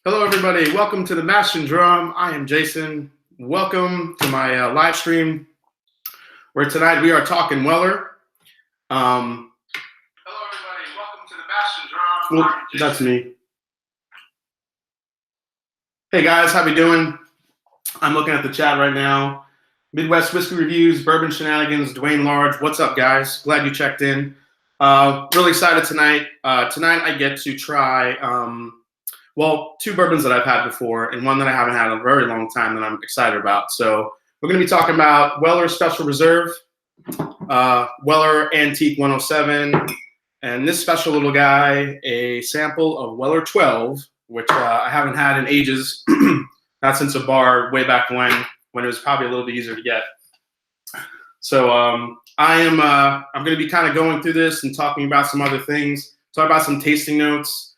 Hello, everybody. Welcome to the Mash and Drum. I am Jason. Welcome to my live stream, where tonight we are talking Weller. Hello, everybody. Welcome to the Mash and Drum. Well, that's me. Hey, guys. How we doing? I'm looking at the chat right now. Midwest Whiskey Reviews, Bourbon Shenanigans, Dwayne Large. What's up, guys? Glad you checked in. Really excited tonight. Tonight I get to try... well, two bourbons that I've had before and one that I haven't had in a very long time that I'm excited about. So we're going to be talking about Weller Special Reserve, Weller Antique 107, and this special little guy, a sample of Weller 12, which I haven't had in ages, not since a bar way back when it was probably a little bit easier to get. So I'm going to be kind of going through this and talking about some other things, talk about some tasting notes.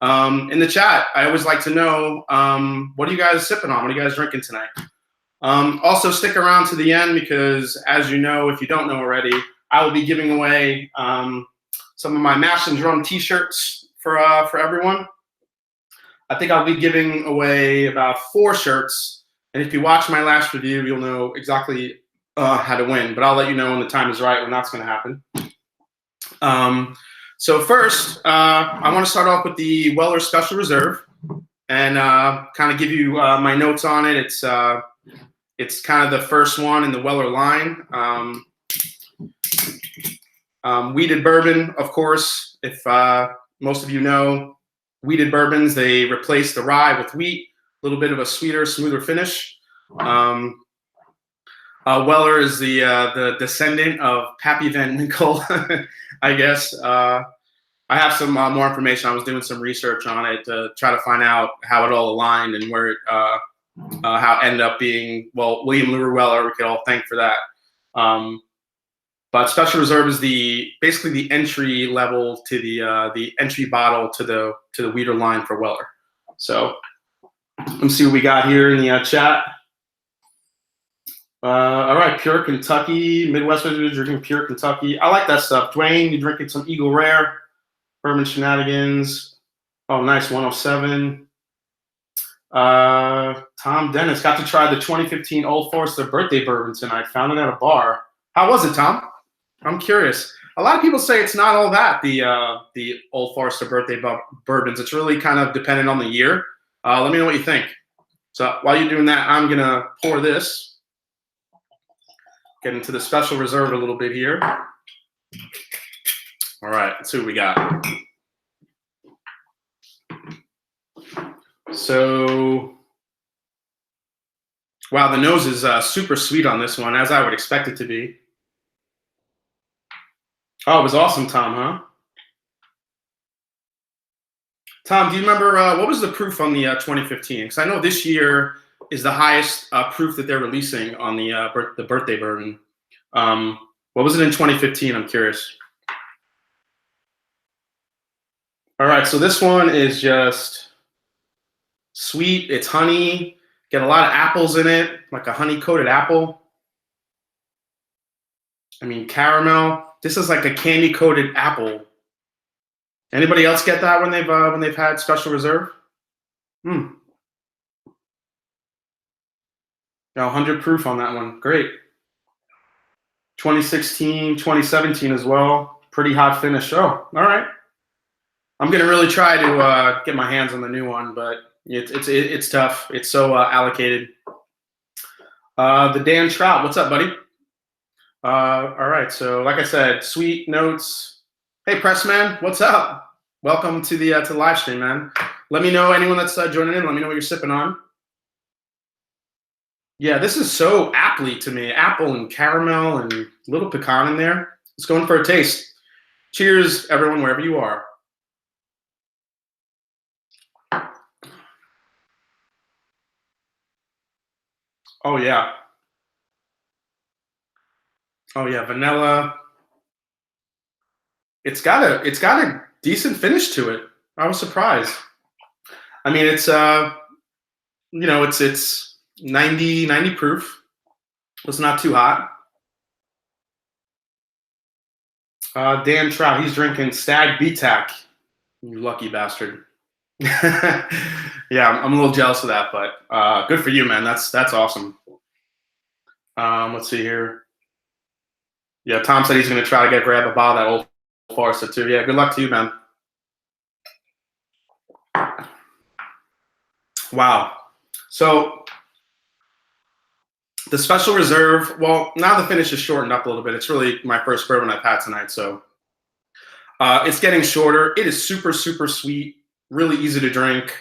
In the chat, I always like to know, what are you guys sipping on? What are you guys drinking tonight? Also, stick around to the end because, as you know, if you don't know already, I will be giving away some of my Mash and Drum t-shirts for everyone. I think I'll be giving away about 4 shirts. And if you watch my last review, you'll know exactly how to win. But I'll let you know when the time is right when that's going to happen. So first, I want to start off with the Weller Special Reserve and kind of give you my notes on it. It's kind of the first one in the Weller line. Wheated bourbon, of course. If most of you know, wheated bourbons, they replace the rye with wheat, a little bit of a sweeter, smoother finish. Weller is the descendant of Pappy Van Winkle, I guess. I have some more information. I was doing some research on it to try to find out how it all aligned and where it, how it ended up being, well, William Lure Weller, we could all thank for that. But Special Reserve is basically the entry level to the entry bottle to the wheater line for Weller. So let's see what we got here in the chat. All right, Pure Kentucky, Midwest drinking Pure Kentucky. I like that stuff. Dwayne, you drinking some Eagle Rare, Bourbon Shenanigans. Oh, nice, 107. Tom Dennis got to try the 2015 Old Forester birthday bourbon tonight. Found it at a bar. How was it, Tom? I'm curious. A lot of people say it's not all that, the Old Forester birthday bourbons. It's really kind of dependent on the year. Let me know what you think. So while you're doing that, I'm going to pour this. Get into the Special Reserve a little bit here. All right, let's see what we got. So, wow, the nose is super sweet on this one, as I would expect it to be. Oh, it was awesome, Tom, huh? Tom, do you remember, what was the proof on the 2015? Because I know this year is the highest proof that they're releasing on the birthday bourbon. What was it in 2015? I'm curious. All right, so this one is just sweet. It's honey. Get a lot of apples in it, like a honey-coated apple. I mean, caramel. This is like a candy-coated apple. Anybody else get that when they've had Special Reserve? Yeah, 100 proof on that one. Great. 2016, 2017 as well. Pretty hot finish. Oh, all right. I'm gonna really try to get my hands on the new one, but it's tough. It's so allocated. The Dan Trout, what's up, buddy? All right. So, like I said, sweet notes. Hey, Pressman, what's up? Welcome to the live stream, man. Let me know anyone that's joining in. Let me know what you're sipping on. Yeah, this is so aptly to me. Apple and caramel and a little pecan in there. It's going for a taste. Cheers, everyone, wherever you are. Oh yeah. Oh yeah, vanilla. It's got a decent finish to it. I was surprised. I mean, it's 90 proof. It's not too hot. Dan Trout, he's drinking Stag BTAC. You lucky bastard. Yeah, I'm a little jealous of that, but good for you, man. That's awesome. Let's see here. Yeah, Tom said he's going to try to grab a bottle of that Old Forester too. Yeah, good luck to you, man. Wow. So the Special Reserve. Well, now the finish is shortened up a little bit. It's really my first bourbon I've had tonight, so it's getting shorter. It is super sweet, really easy to drink,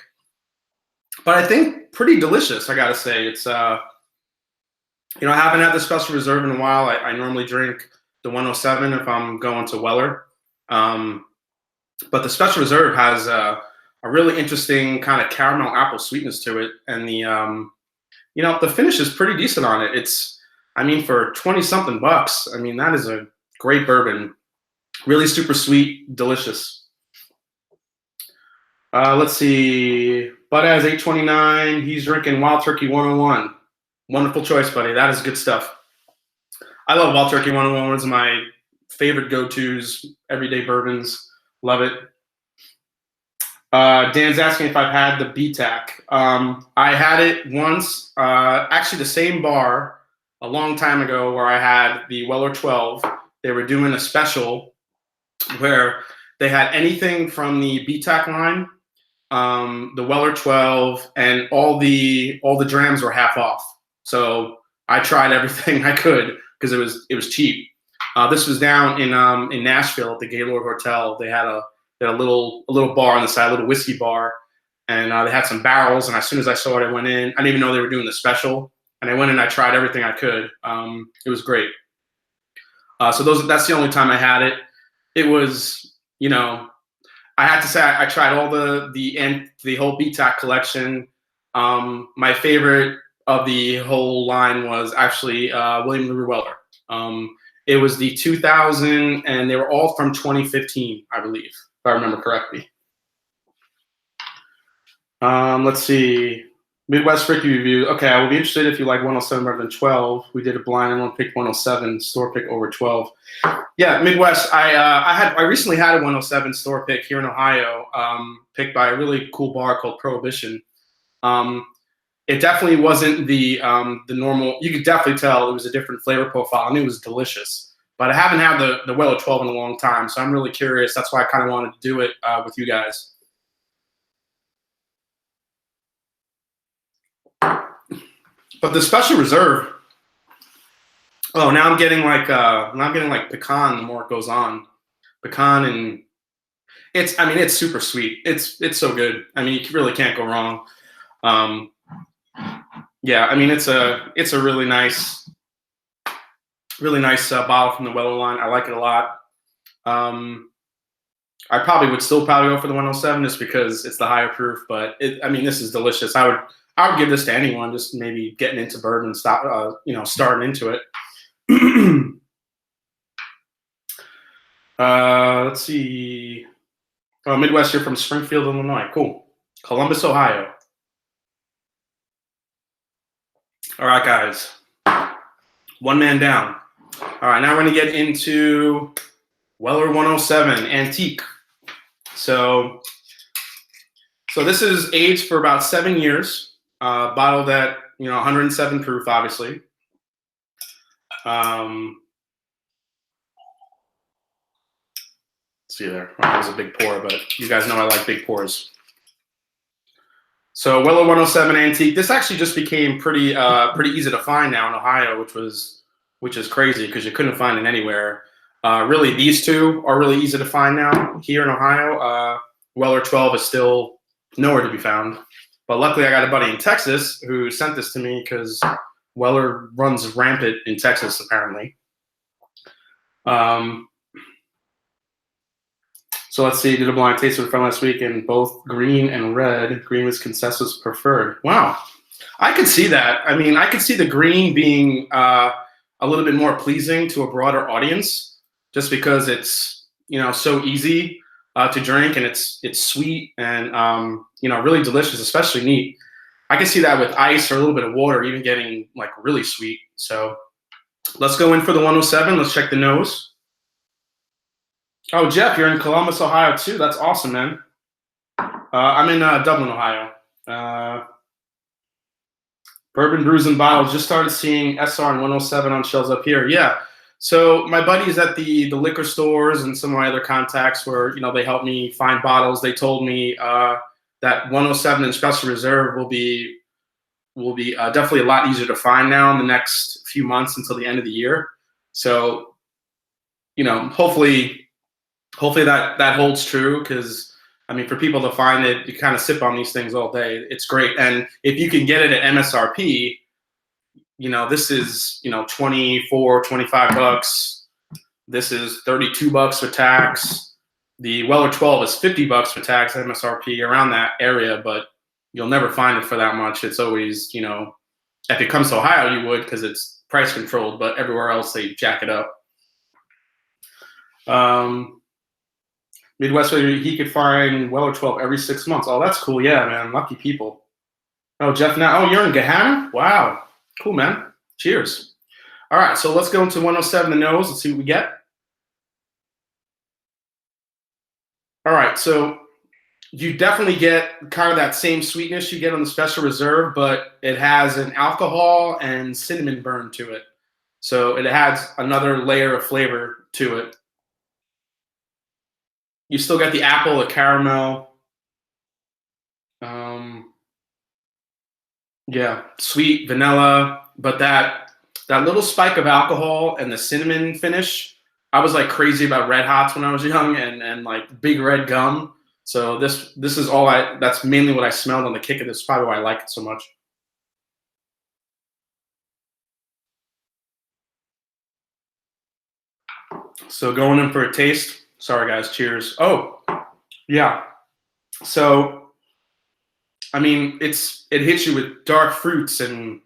but I think pretty delicious. I gotta say, it's I haven't had the Special Reserve in a while. I normally drink the 107 if I'm going to Weller. But the Special Reserve has a really interesting kind of caramel apple sweetness to it. And the finish is pretty decent on it. For 20 something bucks, that is a great bourbon. Really super sweet, delicious. Let's see. Bud has 829. He's drinking Wild Turkey 101. Wonderful choice, buddy. That is good stuff. I love Wild Turkey 101. One of my favorite go-tos, everyday bourbons. Love it. Dan's asking if I've had the BTAC. I had it once, actually the same bar a long time ago where I had the Weller 12. They were doing a special where they had anything from the BTAC line, the Weller 12, and all the drams were half off. So I tried everything I could because it was cheap. This was down in Nashville at the Gaylord Hotel. They had a little bar on the side, a little whiskey bar, and they had some barrels. And as soon as I saw it, I went in. I didn't even know they were doing the special, and I went in. I tried everything I could. It was great. So that's the only time I had it. It was, I have to say I tried all the whole BTAC collection. My favorite of the whole line was actually William Lou Weller. It was the 2000, and they were all from 2015, I believe, if I remember correctly. Let's see. Midwest Ricky review. Okay, I will be interested if you like 107 better than 12. We did a blind and one picked 107 store pick over 12. Yeah, Midwest. I recently had a 107 store pick here in Ohio, picked by a really cool bar called Prohibition. It definitely wasn't the normal. You could definitely tell it was a different flavor profile, and it was delicious. But I haven't had the Weller 12 in a long time, so I'm really curious. That's why I kind of wanted to do it with you guys. But the Special Reserve. Oh, now I'm getting like pecan. The more it goes on, pecan, and it's super sweet. It's so good. You really can't go wrong. Yeah, it's a really nice bottle from the Weller line. I like it a lot. I probably would still go for the 107 just because it's the higher proof. But this is delicious. I would give this to anyone just maybe getting into bourbon, starting into it. Let's see. Oh, Midwest, you're from Springfield, Illinois. Cool. Columbus, Ohio. All right, guys. One man down. All right, now we're going to get into Weller 107 Antique. So this is aged for about 7 years. Bottled at 107 proof, obviously. Let's see there. That was a big pour, but you guys know I like big pours. So Weller 107 Antique. This actually just became pretty easy to find now in Ohio, which is crazy because you couldn't find it anywhere. Really, these two are really easy to find now here in Ohio. Weller 12 is still nowhere to be found. But luckily, I got a buddy in Texas who sent this to me because Weller runs rampant in Texas, apparently. So let's see. Did a blind taste from last week, and both green and red. Green was consensus preferred. Wow, I could see that. I mean, I could see the green being a little bit more pleasing to a broader audience, just because it's so easy to drink, and it's sweet and really delicious, especially neat. I can see that with ice or a little bit of water, even getting like really sweet. So let's go in for the 107. Let's check the nose. Oh, Jeff, you're in Columbus, Ohio, too. That's awesome, man. I'm in Dublin, Ohio. Bourbon Brews and Bottles. Just started seeing SR and 107 on shelves up here. Yeah. So my buddies at the liquor stores and some of my other contacts where, they helped me find bottles. They told me that 107 and Special Reserve will be definitely a lot easier to find now in the next few months until the end of the year. So, hopefully that holds true, because I mean, for people to find it, you kind of sip on these things all day. It's great. And if you can get it at MSRP, this is, 24, 25 bucks. This is 32 bucks for tax. The Weller 12 is 50 bucks for tax, MSRP, around that area, but you'll never find it for that much. It's always, if it comes to Ohio, you would, because it's price controlled, but everywhere else they jack it up. Midwest, he could find Weller 12 every 6 months. Oh, that's cool. Yeah, man. Lucky people. Oh, Jeff, now. Oh, you're in Gahanna? Wow. Cool, man. Cheers. All right, so let's go into 107, the nose. Let's see what we get. All right, so you definitely get kind of that same sweetness you get on the Special Reserve, but it has an alcohol and cinnamon burn to it. So it adds another layer of flavor to it. You still got the apple, the caramel. Yeah, sweet vanilla, but that little spike of alcohol and the cinnamon finish. I was like crazy about Red Hots when I was young, and like Big Red gum. So this is all that's mainly what I smelled on the kick of this. Probably why I like it so much. So going in for a taste. Sorry guys, cheers. Oh, yeah. So I mean, it hits you with dark fruits and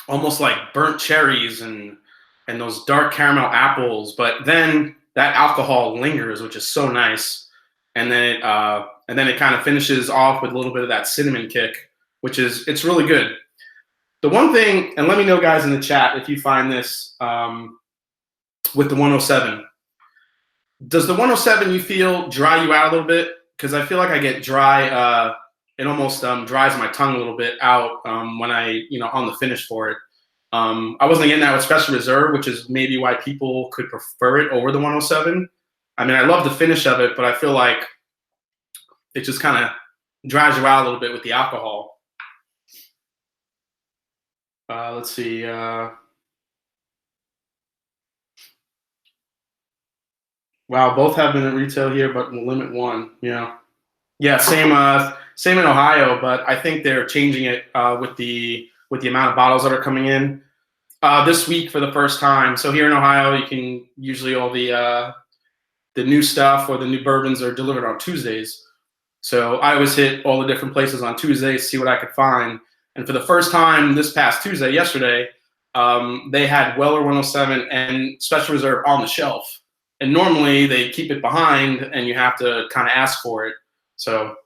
almost like burnt cherries and those dark caramel apples, but then that alcohol lingers, which is so nice. And then it kind of finishes off with a little bit of that cinnamon kick, it's really good. The one thing, and let me know guys in the chat if you find this with the 107. Does the 107 you feel dry you out a little bit? Because I feel like I get dry. It almost dries my tongue a little bit out when I, on the finish for it. I wasn't getting that with Special Reserve, which is maybe why people could prefer it over the 107. I mean, I love the finish of it, but I feel like it just kind of dries you out a little bit with the alcohol. Let's see. Wow, both have been at retail here, but we'll limit one. Yeah. Yeah, same in Ohio, but I think they're changing it with the amount of bottles that are coming in this week for the first time. So here in Ohio, you can usually all the new stuff or the new bourbons are delivered on Tuesdays. So I always hit all the different places on Tuesdays, see what I could find. And for the first time this past Tuesday, yesterday, they had Weller 107 and Special Reserve on the shelf. And normally they keep it behind and you have to kind of ask for it. So,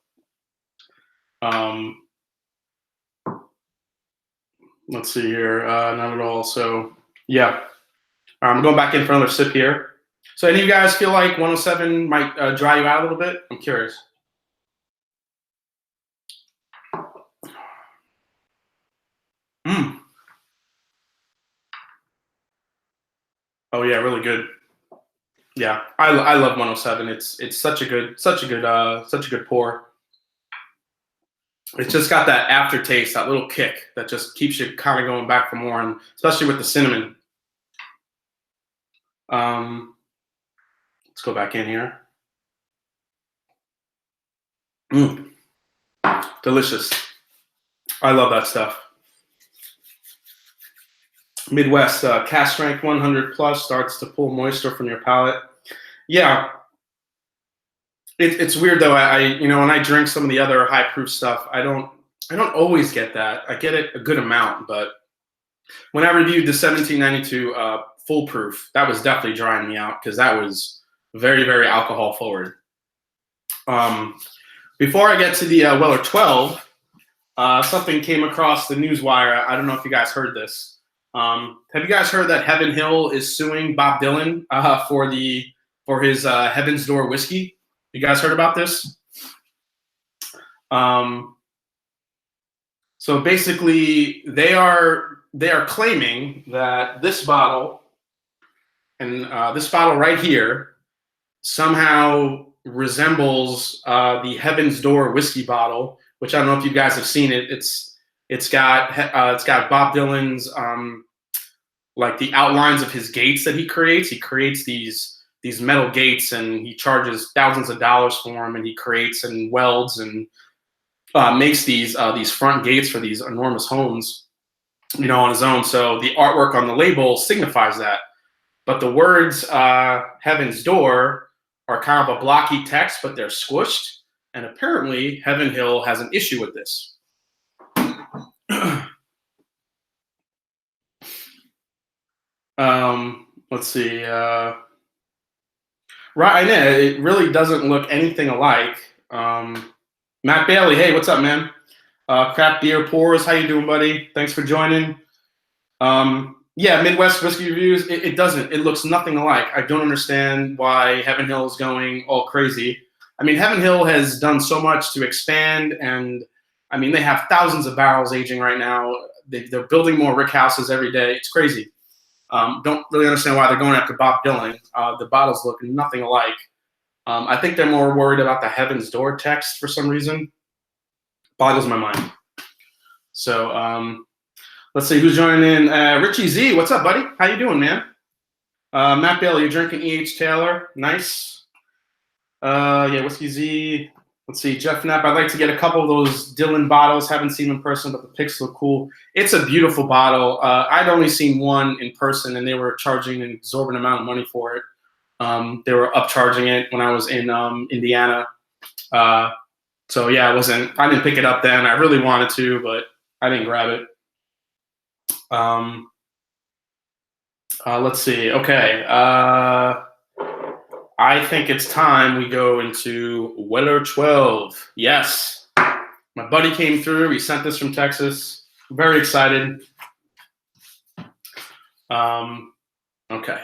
let's see here. Not at all. So, yeah. I'm going back in for another sip here. So, any of you guys feel like 107 might dry you out a little bit? I'm curious. Oh yeah, really good. Yeah, I love 107. It's such a good pour. It's just got that aftertaste, that little kick that just keeps you kind of going back for more, and especially with the cinnamon. Let's go back in here. Delicious. I love that stuff. Midwest cast strength 100 plus starts to pull moisture from your palate. Yeah, it's weird though. I when I drink some of the other high proof stuff, I don't always get that. I get it a good amount, but when I reviewed the 1792 full proof, that was definitely drying me out because that was very, very alcohol forward. Before I get to the Weller 12, something came across the newswire. I don't know if you guys heard this. Have you guys heard that Heaven Hill is suing Bob Dylan for his Heaven's Door whiskey? You guys heard about this? So basically, they are claiming that this bottle and this bottle right here somehow resembles the Heaven's Door whiskey bottle, which I don't know if you guys have seen it. It's got Bob Dylan's like the outlines of his gates that he creates. He creates these metal gates, and he charges thousands of dollars for them, and he creates and welds and makes these front gates for these enormous homes, on his own. So the artwork on the label signifies that. But the words Heaven's Door are kind of a blocky text, but they're squished. And apparently Heaven Hill has an issue with this. Let's see. Right, it really doesn't look anything alike. Matt Bailey, hey, what's up, man? Crap Beer Pours, how you doing, buddy? Thanks for joining. Yeah, Midwest Whiskey Reviews, it doesn't. It looks nothing alike. I don't understand why Heaven Hill is going all crazy. I mean, Heaven Hill has done so much to expand, and I mean, they have thousands of barrels aging right now. They're building more rick houses every day. It's crazy. Don't really understand why they're going after Bob Dylan. The bottles look nothing alike. I think they're more worried about the Heaven's Door text for some reason. Boggles my mind. So let's see who's joining in. Richie Z, what's up, buddy? How you doing, man? Matt Bailey, you're drinking E.H. Taylor. Nice. Yeah, Whiskey Z. Let's see, Jeff Knapp. I'd like to get a couple of those Dylan bottles. Haven't seen them in person, but the pics look cool. It's a beautiful bottle. I'd only seen one in person, and they were charging an exorbitant amount of money for it. They were upcharging it when I was in Indiana. So yeah, I didn't pick it up then. I really wanted to, but I didn't grab it. Let's see. Okay. I think it's time we go into Weller 12. Yes. My buddy came through. He sent this from Texas. Very excited. Okay.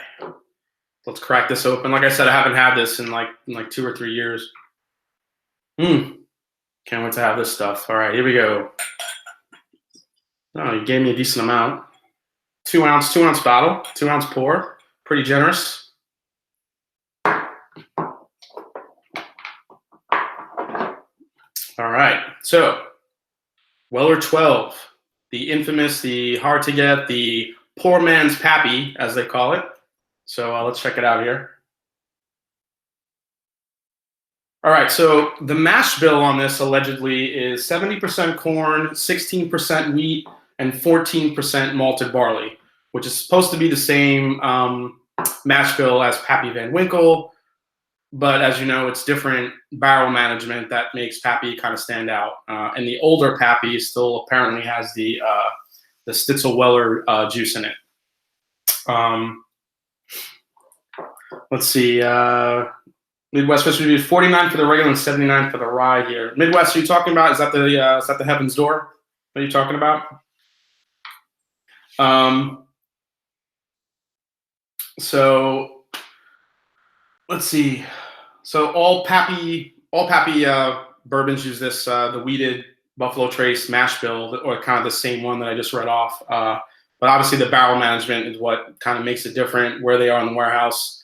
Let's crack this open. Like I said, I haven't had this in like 2 or 3 years. Can't wait to have this stuff. All right, here we go. Oh, you gave me a decent amount. 2 ounce bottle, 2 ounce pour. Pretty generous. All right, so Weller 12, the infamous, the hard to get, the poor man's Pappy, as they call it. So let's check it out here. All right, so the mash bill on this allegedly is 70% corn, 16% wheat, and 14% malted barley, which is supposed to be the same mash bill as Pappy Van Winkle. But as you know, it's different barrel management that makes Pappy kind of stand out. And the older Pappy still apparently has the Stitzel Weller juice in it. Let's see. Midwest Whiskey Review, 49 for the regular and 79 for the rye here. Midwest, are you talking about? Is that the Heaven's Door that you're talking about? So let's see. So all Pappy bourbons use this the wheated Buffalo Trace mash bill, or kind of the same one that I just read off. But obviously the barrel management is what kind of makes it different, where they are in the warehouse.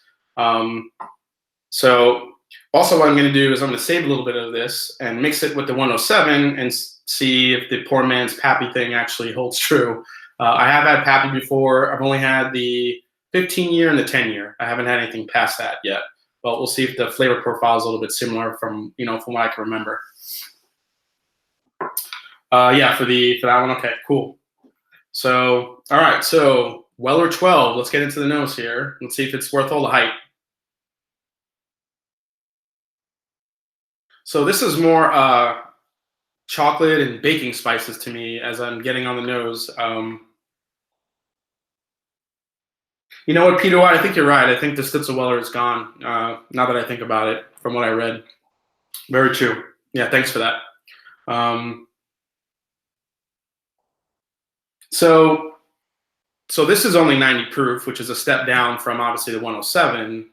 So also what I'm going to do is I'm going to save a little bit of this and mix it with the 107 and see if the poor man's Pappy thing actually holds true. I have had Pappy before. I've only had the 15-year and the 10-year. I haven't had anything past that yet, but we'll see if the flavor profile is a little bit similar from what I can remember. Yeah, for that one. Okay, cool. So, all right. So Weller 12. Let's get into the nose here. Let's see if it's worth all the hype. So this is more chocolate and baking spices to me as I'm getting on the nose. You know what, Peter White? I think you're right. I think the Stitzel Weller is gone. Now that I think about it, from what I read. Very true. Yeah, thanks for that. So this is only 90 proof, which is a step down from obviously the 107.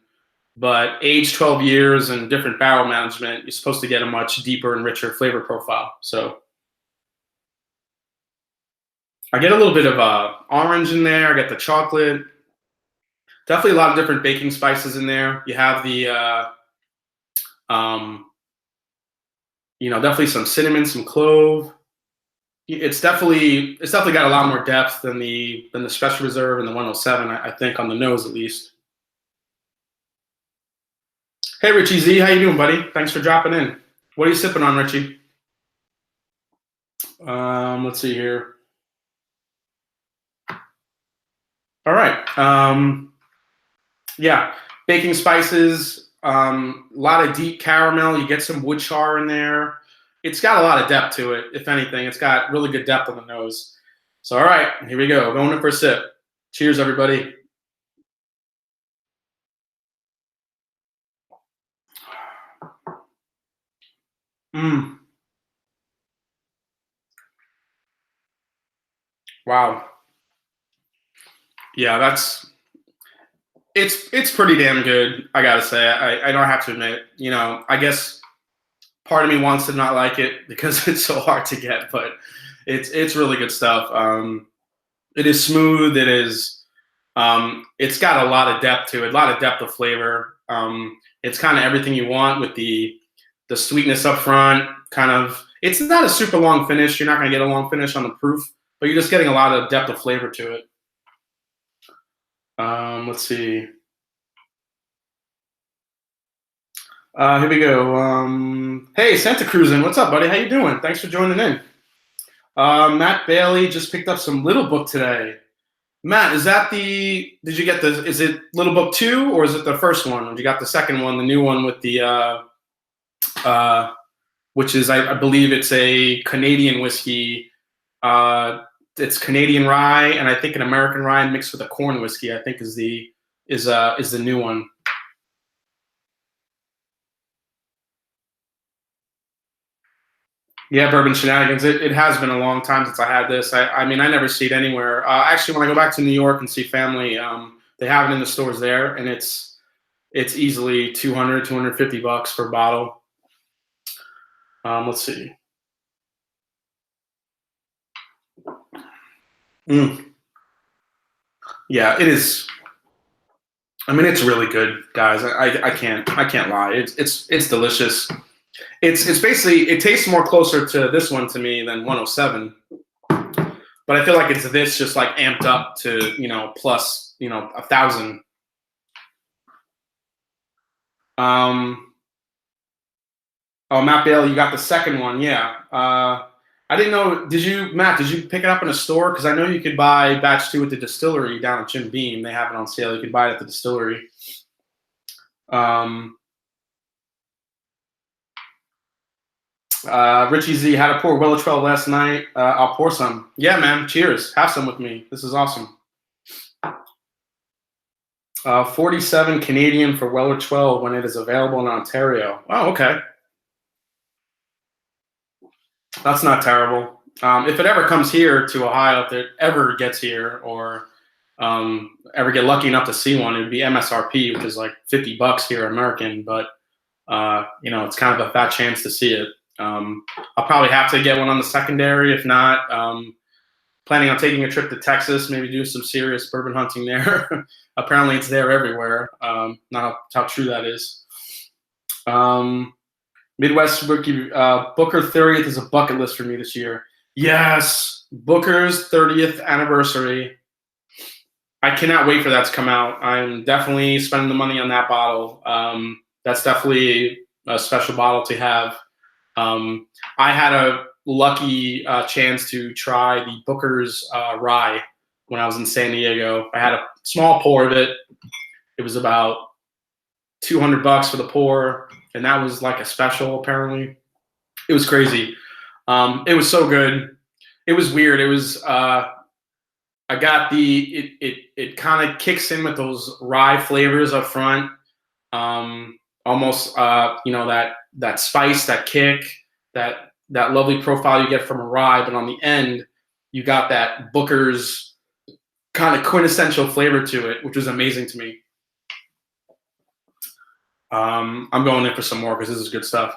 But age 12 years and different barrel management, you're supposed to get a much deeper and richer flavor profile. So I get a little bit of orange in there. I get the chocolate. Definitely a lot of different baking spices in there. You have the, definitely some cinnamon, some clove. It's definitely got a lot more depth than the Special Reserve and the 107. I think on the nose at least. Hey Richie Z, how you doing, buddy? Thanks for dropping in. What are you sipping on, Richie? Let's see here. All right. Yeah, baking spices, a lot of deep caramel. You get some wood char in there. It's got a lot of depth to it. If anything, it's got really good depth on the nose. So, all right, here we go. Going in for a sip. Cheers, everybody. Wow. Yeah, it's pretty damn good. I gotta say, I don't have to admit. I guess part of me wants to not like it because it's so hard to get, but it's really good stuff. It is smooth. It is. It's got a lot of depth to it. A lot of depth of flavor. It's kind of everything you want with the sweetness up front. Kind of. It's not a super long finish. You're not gonna get a long finish on the proof, but you're just getting a lot of depth of flavor to it. Let's see. Here we go. Hey, Santa Cruzin, what's up, buddy? How you doing? Thanks for joining in. Matt Bailey just picked up some Little Book today. Matt, is it Little Book 2 or is it the first one? Or you got the second one, the new one with the, which is, I believe it's a Canadian whiskey. It's Canadian rye and I think an American rye mixed with a corn whiskey. I think is the new one. Yeah, Bourbon Shenanigans. It has been a long time since I had this. I mean, I never see it anywhere. Actually, when I go back to New York and see family, they have it in the stores there, and it's easily $250 for a bottle. Let's see. Yeah, it is. I mean, it's really good, guys. I can't lie. It's delicious. It's basically, it tastes more closer to this one to me than 107, but I feel like it's this just like amped up to plus 1,000. Oh, Matt Bailey, you got the second one, yeah. I didn't know. Matt? Did you pick it up in a store? Because I know you could buy batch 2 at the distillery down at Jim Beam. They have it on sale. You could buy it at the distillery. Richie Z, had to pour Weller 12 last night. I'll pour some. Yeah, man. Cheers. Have some with me. This is awesome. 47 Canadian for Weller 12 when it is available in Ontario. Oh, okay. That's not terrible. If it ever comes here to Ohio, if it ever gets here, or ever get lucky enough to see one, it would be MSRP, which is like $50 here American. But it's kind of a fat chance to see it. I'll probably have to get one on the secondary. If not, planning on taking a trip to Texas, maybe do some serious bourbon hunting there. Apparently, it's there everywhere. Not how true that is. Midwest Rookie Booker 30th is a bucket list for me this year. Yes, Booker's 30th anniversary. I cannot wait for that to come out. I'm definitely spending the money on that bottle. That's definitely a special bottle to have. I had a lucky chance to try the Booker's rye when I was in San Diego. I had a small pour of it. It was about $200 for the pour, and that was like a special apparently. It was crazy. It was so good. It was weird. It was I got it kind of kicks in with those rye flavors up front. Almost that spice, that kick, that lovely profile you get from a rye, but on the end you got that Booker's kind of quintessential flavor to it, which was amazing to me. I'm going in for some more because this is good stuff.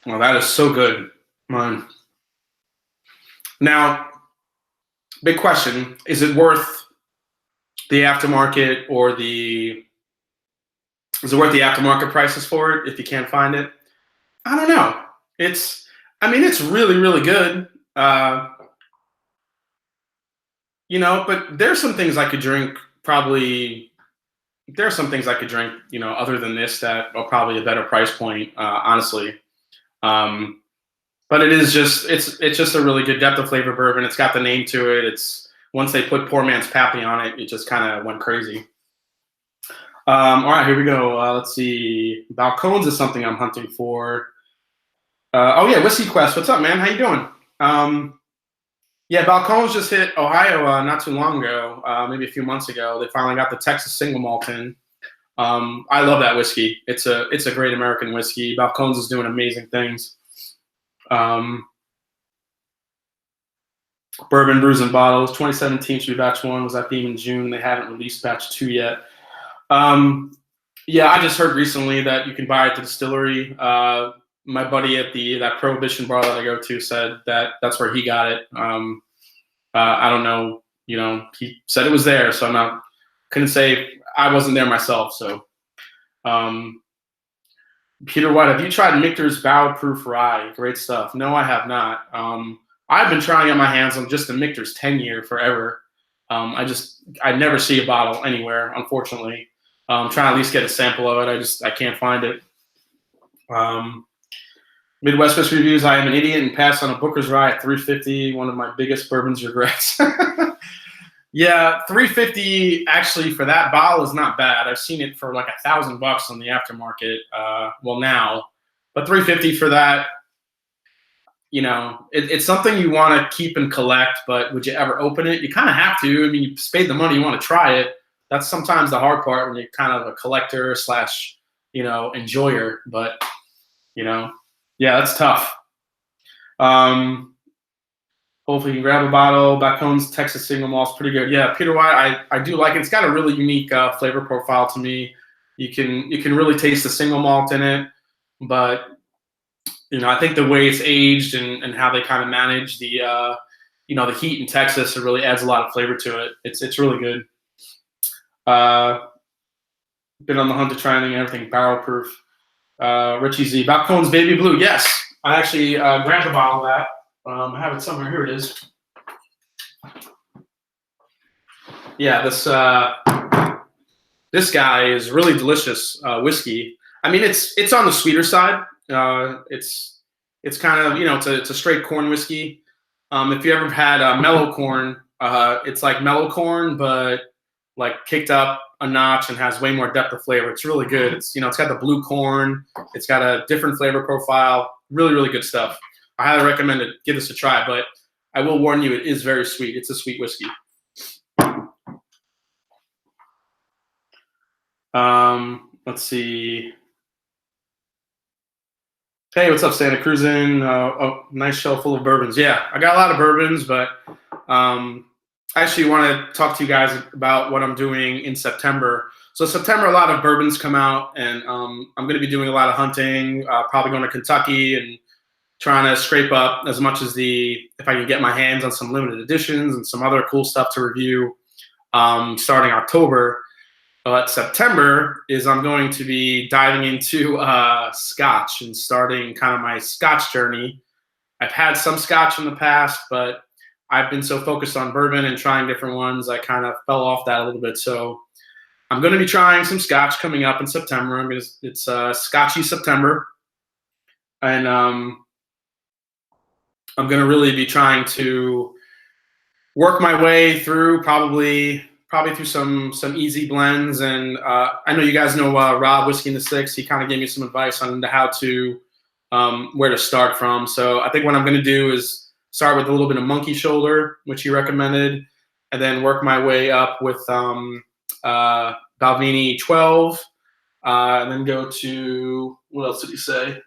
Well, that is so good, man. Now, big question: is it worth the aftermarket or is it worth the aftermarket prices for it if you can't find it? I don't know. It's really, really good. But there's some things I could drink probably. There are some things I could drink, other than this that are probably a better price point, honestly. But it's just a really good depth of flavor bourbon. It's got the name to it. It's once they put Poor Man's Pappy on it, it just kind of went crazy. All right, here we go. Let's see. Balcones is something I'm hunting for. Oh yeah, Whiskey Quest. What's up, man? How you doing? Yeah, Balcones just hit Ohio not too long ago, maybe a few months ago. They finally got the Texas Single Malt in. I love that whiskey. It's a great American whiskey. Balcones is doing amazing things. Bourbon Brews and Bottles, 2017 should be batch 1. Was that theme in June? They haven't released batch 2 yet. Yeah, I just heard recently that you can buy it at the distillery. My buddy at that Prohibition bar that I go to said that's where he got it. I don't know, he said it was there, so couldn't say. I wasn't there myself. So, Peter White, have you tried Michter's Barrel Proof Rye? Great stuff. No, I have not. I've been trying to get my hands on just the Michter's 10-year forever. I never see a bottle anywhere, unfortunately. I'm trying to at least get a sample of it. I can't find it. Midwest Whiskey Reviews, I am an idiot and passed on a Booker's Rye at $3.50, one of my biggest bourbon's regrets. Yeah, $3.50 actually for that bottle is not bad. I've seen it for like $1,000 on the aftermarket. Well, now, but $3.50 for that, it's something you want to keep and collect. But would you ever open it? You kind of have to. I mean, you paid the money, you want to try it. That's sometimes the hard part when you're kind of a collector / enjoyer. But yeah, that's tough. Hopefully you can grab a bottle. Balcones Texas Single Malt's pretty good. Yeah, Peter White, I do like it. It's got a really unique flavor profile to me. You can really taste the single malt in it, but I think the way it's aged and how they kind of manage the the heat in Texas, it really adds a lot of flavor to it. It's really good. Been on the hunt to try everything barrel proof. Richie Z, Balcones Baby Blue. Yes, I actually grabbed a bottle of that. I have it somewhere. Here it is. Yeah, this guy is really delicious whiskey. I mean, it's on the sweeter side. It's kind of it's a straight corn whiskey. If you ever had mellow corn, it's like mellow corn, but like kicked up a notch and has way more depth of flavor. It's really good. It's it's got the blue corn. It's got a different flavor profile. Really, really good stuff. I highly recommend it. Give this a try, but I will warn you, it is very sweet. It's a sweet whiskey. Let's see. Hey, what's up, Santa Cruzin? Oh, nice shelf full of bourbons. Yeah, I got a lot of bourbons, but I actually want to talk to you guys about what I'm doing in September. So September, a lot of bourbons come out, and I'm going to be doing a lot of hunting, probably going to Kentucky and trying to scrape up as much as if I can get my hands on some limited editions and some other cool stuff to review starting October. But September is I'm going to be diving into Scotch and starting kind of my Scotch journey. I've had some Scotch in the past, but I've been so focused on bourbon and trying different ones, I kind of fell off that a little bit. So I'm going to be trying some Scotch coming up in September. It's Scotchy September, and I'm going to really be trying to work my way through probably through some easy blends. And I know you guys know Rob Whiskey in the Six. He kind of gave me some advice on how to where to start from. So I think what I'm going to do is start with a little bit of Monkey Shoulder, which he recommended, and then work my way up with Balvenie 12, and then go to, what else did he say?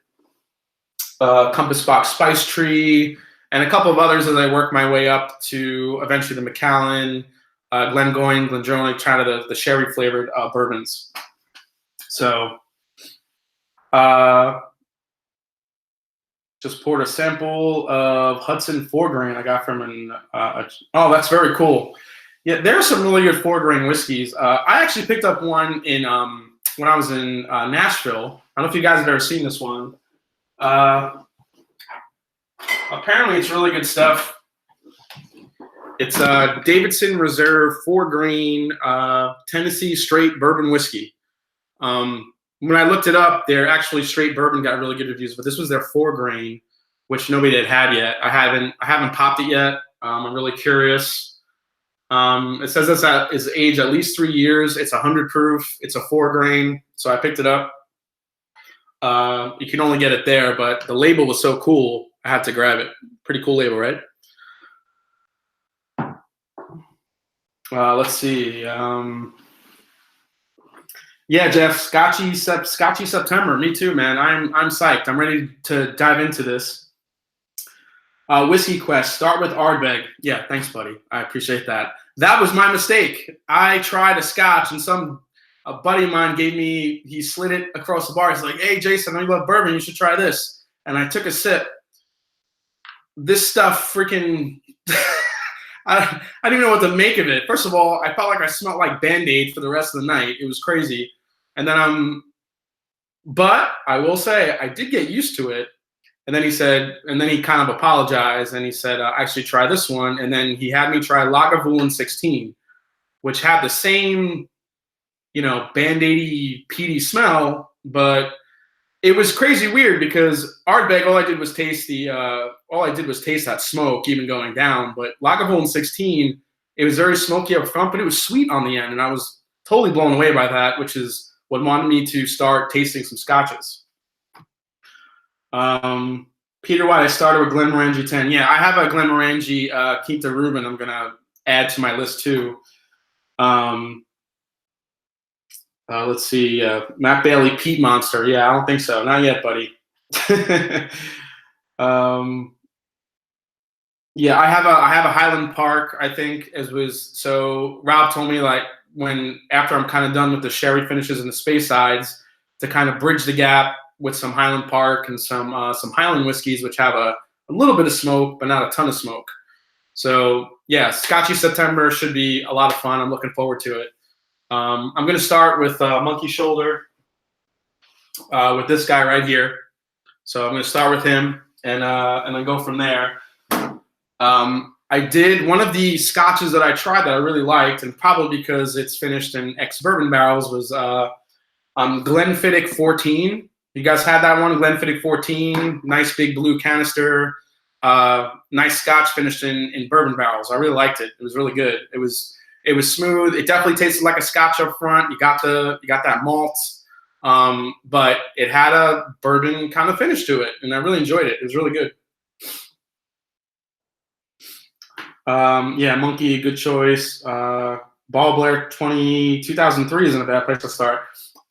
Compass Box Spice Tree, and a couple of others as I work my way up to eventually the Macallan, Glengoyne, Glendronach, kind of the sherry flavored bourbons. So just poured a sample of Hudson 4-grain I got from an oh, that's very cool. Yeah, there's some really good 4-grain whiskeys. I actually picked up one in when I was in Nashville. I don't know if you guys have ever seen this one. Apparently, it's really good stuff. It's Davidson Reserve 4-grain Tennessee straight bourbon whiskey. When I looked it up, their actually straight bourbon got really good reviews, but this was their 4-grain, which nobody had yet. I haven't popped it yet. I'm really curious. It says this is aged at least 3 years. It's 100 proof. It's a 4-grain, so I picked it up. You can only get it there, but the label was so cool, I had to grab it. Pretty cool label, right? Let's see. Yeah, Jeff, Scotchy September. Me too, man. I'm psyched. I'm ready to dive into this. Whiskey Quest. Start with Ardbeg. Yeah, thanks, buddy. I appreciate that. That was my mistake. I tried a Scotch, and a buddy of mine he slid it across the bar. He's like, "Hey, Jason, I know you love bourbon. You should try this." And I took a sip. This stuff freaking I didn't know what to make of it. First of all, I felt like I smelled like Band-Aid for the rest of the night. It was crazy. And then but I will say I did get used to it. And then he kind of apologized and he said, actually try this one. And then he had me try Lagavulin 16, which had the same, Band-Aid-y, peaty smell, but it was crazy weird because Ardbeg, all I did was taste that smoke even going down. But Lagavulin 16, it was very smoky up front, but it was sweet on the end, and I was totally blown away by that, which is what wanted me to start tasting some scotches. Peter White, I started with Glenmorangie 10. Yeah, I have a Glenmorangie Quinta Reuben I'm gonna add to my list too. Let's see, Matt Bailey, Peat Monster. Yeah, I don't think so. Not yet, buddy. Yeah, I have a Highland Park, I think, so Rob told me like after I'm kind of done with the sherry finishes and the space sides to kind of bridge the gap with some Highland Park and some Highland whiskeys, which have a little bit of smoke, but not a ton of smoke. So yeah, Scotchy September should be a lot of fun. I'm looking forward to it. I'm going to start with Monkey Shoulder with this guy right here. So I'm going to start with him and then go from there. I did one of the scotches that I tried that I really liked, and probably because it's finished in ex-bourbon barrels, was Glenfiddich 14. You guys had that one, Glenfiddich 14, nice big blue canister, nice scotch finished in bourbon barrels. I really liked it. It was really good. It was smooth. It definitely tasted like a scotch up front. You got that malt, but it had a bourbon kind of finish to it, and I really enjoyed it. It was really good. Yeah, Monkey, good choice. Ball Blair 2003 isn't a bad place to start.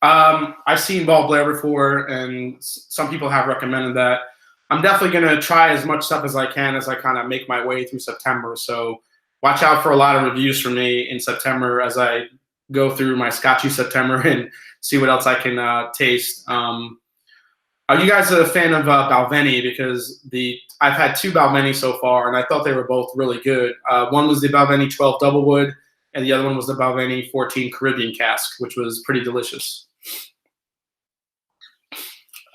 I've seen Ball Blair before, and some people have recommended that. I'm definitely going to try as much stuff as I can as I kind of make my way through September. So watch out for a lot of reviews from me in September as I go through my Scotchy September and see what else I can taste. Are you guys a fan of Balvenie? Because I've had 2 Balvenie so far, and I thought they were both really good. One was the Balvenie 12 Doublewood, and the other one was the Balvenie 14 Caribbean Cask, which was pretty delicious.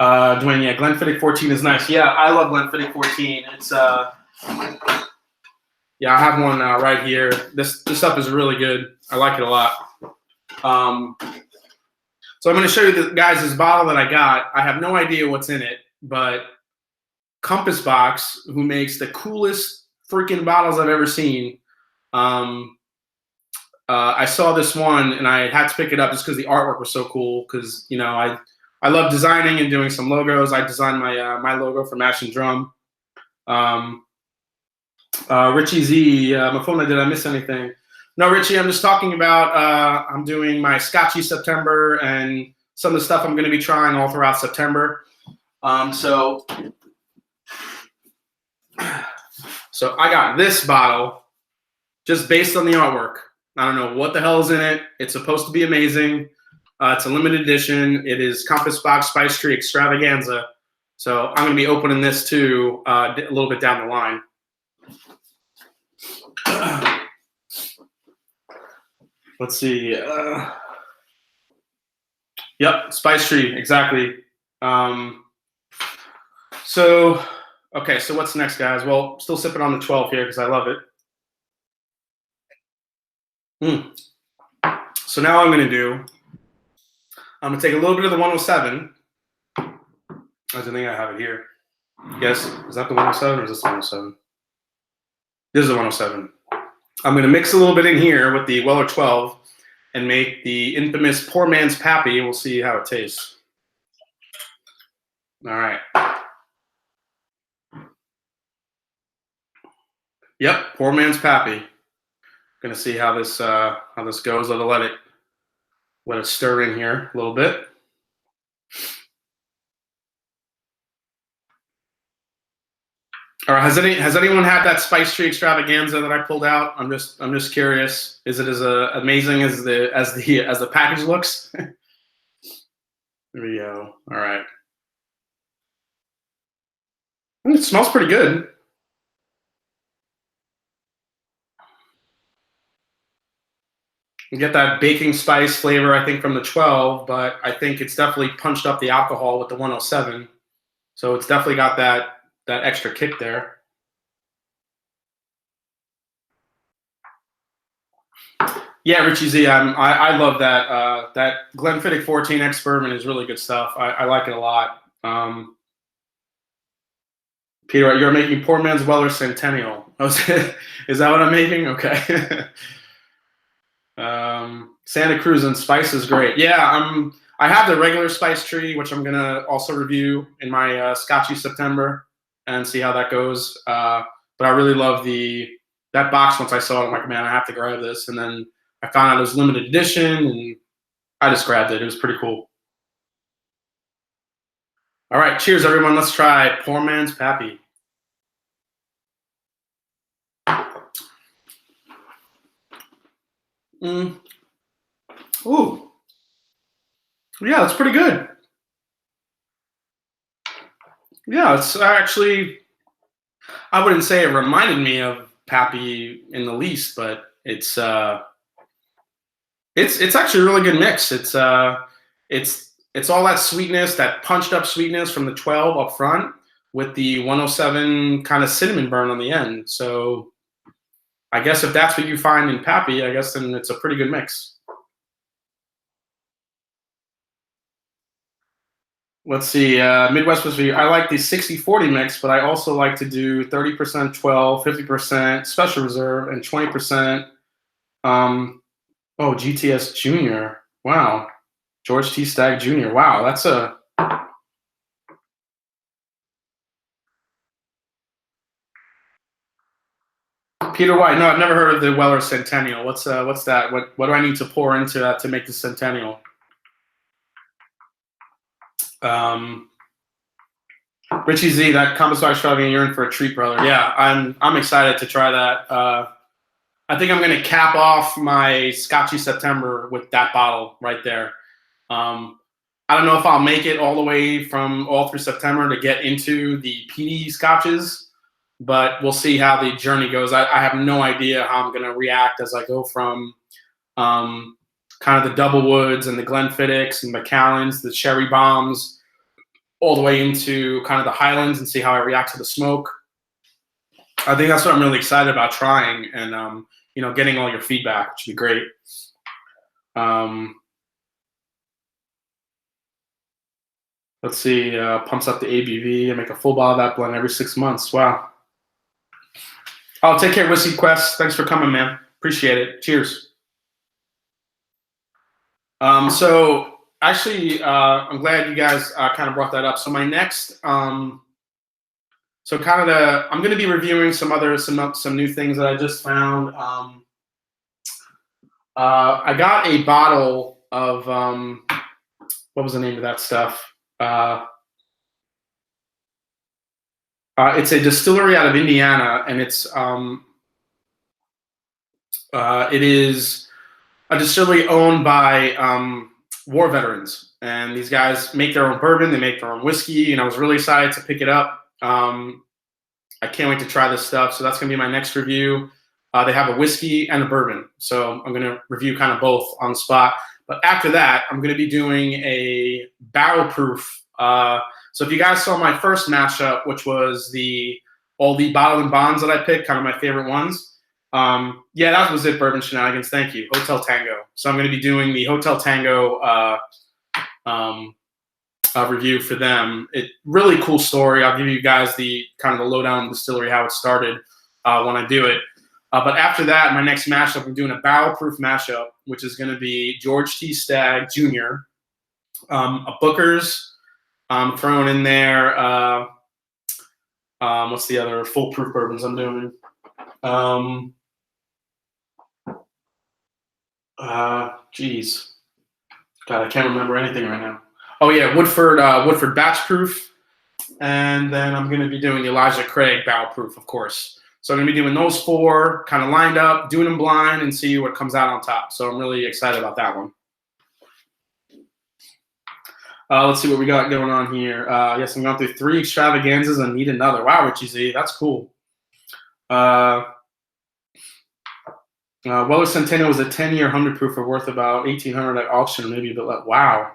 Dwayne, yeah, Glenfiddich 14 is nice. Yeah, I love Glenfiddich 14. It's yeah, I have one right here. This stuff is really good. I like it a lot. So I'm going to show you guys this bottle that I got. I have no idea what's in it, but Compass Box, who makes the coolest freaking bottles I've ever seen. I saw this one and I had to pick it up just because the artwork was so cool. Because I love designing and doing some logos. I designed my my logo for Mash and Drum. Richie Z, my phone, did I miss anything? No, Richie, I'm just talking about I'm doing my Scotchy September and some of the stuff I'm going to be trying all throughout September. So I got this bottle just based on the artwork. I don't know what the hell is in it. It's supposed to be amazing. It's a limited edition. It is Compass Box Spice Tree Extravaganza. So I'm going to be opening this too a little bit down the line. Let's see. Yep, Spice Tree, exactly. So, okay, so what's next, guys? Well, still sipping on the 12 here because I love it. So now what I'm going to do, I'm going to take a little bit of the 107. I think I have it here. Yes, is that the 107 or is this the 107? This is the 107. I'm going to mix a little bit in here with the Weller 12 and make the infamous Poor Man's Pappy. We'll see how it tastes. All right. Yep, Poor Man's Pappy. Gonna see how this goes. Let it stir in here a little bit. All right, has anyone had that Spice Tree Extravaganza that I pulled out? I'm just curious. Is it as amazing as the package looks? There we go. All right. It smells pretty good. You get that baking spice flavor, I think, from the 12, but I think it's definitely punched up the alcohol with the 107. So it's definitely got that extra kick there. Yeah, Richie Z, I love that. That Glenfiddich 14X bourbon is really good stuff. I like it a lot. Peter, you're making Poor Man's Weller Centennial. Is that what I'm making? Okay. Santa Cruz and Spice is great. Yeah, I have the regular Spice Tree, which I'm gonna also review in my Scotchy September and see how that goes. But I really love that box. Once I saw it, I'm like, man, I have to grab this. And then I found out it was limited edition, and I just grabbed it. It was pretty cool. All right, cheers, everyone. Let's try Poor Man's Pappy. Ooh. Yeah, it's pretty good. Yeah, it's actually, I wouldn't say it reminded me of Pappy in the least, but it's actually a really good mix. It's all that sweetness, that punched up sweetness from the 12 up front with the 107 kind of cinnamon burn on the end. So I guess if that's what you find in Pappy, I guess then it's a pretty good mix. Let's see, Midwest Whiskey. I like the 60-40 mix, but I also like to do 30% 12, 50% Special Reserve, and 20%. GTS Junior. Wow, George T. Stagg Jr. Wow, that's a. Peter White. No, I've never heard of the Weller Centennial. What's that? What do I need to pour into that to make the Centennial? Richie Z, that Compass Box Extravaganza, you're in for a treat, brother. Yeah, I'm excited to try that. I think I'm going to cap off my Scotchy September with that bottle right there. I don't know if I'll make it all the way from all through September to get into the peaty scotches, but we'll see how the journey goes. I have no idea how I'm going to react as I go from kind of the Double Woods and the Glenfiddichs and Macallans, the Cherry Bombs, all the way into kind of the Highlands and see how I react to the smoke. I think that's what I'm really excited about trying, and you know, getting all your feedback, which would be great. Let's see, pumps up the ABV and make a full bottle of that blend every 6 months. Wow. Oh, take care, Whiskey Quest. Thanks for coming, man. Appreciate it. Cheers. So actually, I'm glad you guys kind of brought that up. So my next, I'm going to be reviewing some new things that I just found. I got a bottle of what was the name of that stuff? It's a distillery out of Indiana, and it is a distillery owned by war veterans, and these guys make their own bourbon, they make their own whiskey, and I was really excited to pick it up. I can't wait to try this stuff, so that's going to be my next review. They have a whiskey and a bourbon, so I'm going to review kind of both on the spot. But after that, I'm going to be doing a barrel proof. So if you guys saw my first mashup, which was all the bottled and bonds that I picked, kind of my favorite ones. Yeah, that was it, Bourbon Shenanigans. Thank you. Hotel Tango. So I'm going to be doing the Hotel Tango review for them. Really cool story. I'll give you guys the kind of the lowdown on the distillery, how it started when I do it. But after that, my next mashup, I'm doing a barrel-proof mashup, which is going to be George T. Stagg Jr., a Booker's, thrown in there. What's the other foolproof bourbons I'm doing? Geez. God, I can't remember anything right now. Oh, yeah, Woodford Batch Proof. And then I'm going to be doing the Elijah Craig Barrel Proof, of course. So I'm going to be doing those 4 kind of lined up, doing them blind, and see what comes out on top. So I'm really excited about that one. Let's see what we got going on here. Yes, I'm going through 3 extravaganzas and need another. Wow, Richie Z, that's cool. Weller Centennial was a 10-year 100 proofer worth about $1,800 at auction, maybe a bit less. Wow,